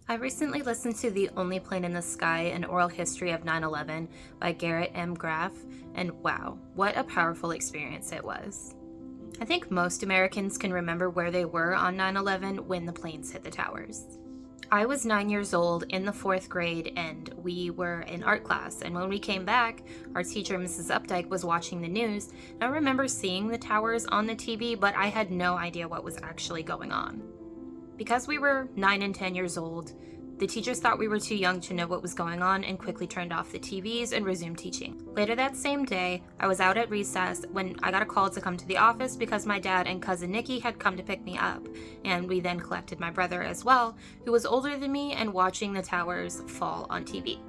I recently listened to The Only Plane in the Sky, An Oral History of 9/11 by Garrett M. Graff, and wow, what a powerful experience it was. I think most Americans can remember where they were on 9/11 when the planes hit the towers. I was 9 years old in the fourth grade, and we were in art class. And when we came back, our teacher, Mrs. Updike, was watching the news. I remember seeing the towers on the TV, but I had no idea what was actually going on. Because we were 9 and 10 years old, the teachers thought we were too young to know what was going on and quickly turned off the TVs and resumed teaching. Later that same day, I was out at recess when I got a call to come to the office because my dad and cousin Nikki had come to pick me up, and we then collected my brother as well, who was older than me and watching the towers fall on TV.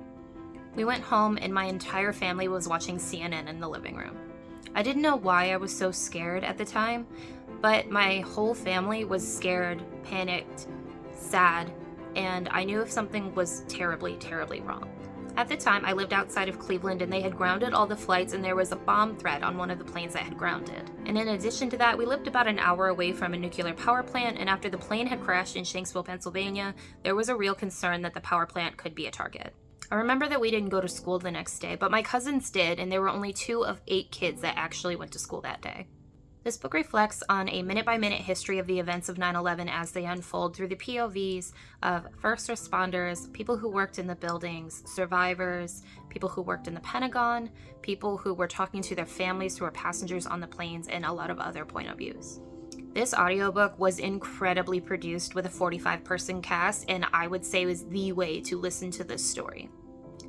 We went home and my entire family was watching CNN in the living room. I didn't know why I was so scared at the time, but my whole family was scared, panicked, sad, and I knew if something was terribly, terribly wrong. At the time, I lived outside of Cleveland and they had grounded all the flights and there was a bomb threat on one of the planes that had grounded. And in addition to that, we lived about an hour away from a nuclear power plant, and after the plane had crashed in Shanksville, Pennsylvania, there was a real concern that the power plant could be a target. I remember that we didn't go to school the next day, but my cousins did, and there were only 2 of 8 kids that actually went to school that day. This book reflects on a minute-by-minute history of the events of 9/11 as they unfold through the POVs of first responders, people who worked in the buildings, survivors, people who worked in the Pentagon, people who were talking to their families who were passengers on the planes, and a lot of other point of views. This audiobook was incredibly produced with a 45-person cast, and I would say was the way to listen to this story.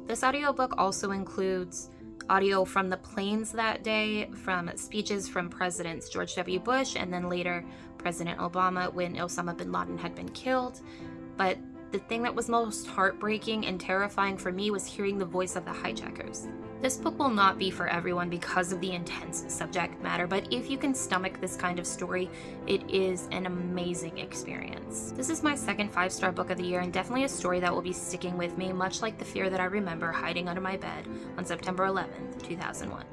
This audiobook also includes audio from the planes that day, from speeches from Presidents George W. Bush and then later President Obama when Osama bin Laden had been killed. But the thing that was most heartbreaking and terrifying for me was hearing the voice of the hijackers. This book will not be for everyone because of the intense subject matter, but if you can stomach this kind of story, it is an amazing experience. This is my second 5-star book of the year and definitely a story that will be sticking with me, much like the fear that I remember hiding under my bed on September 11th, 2001.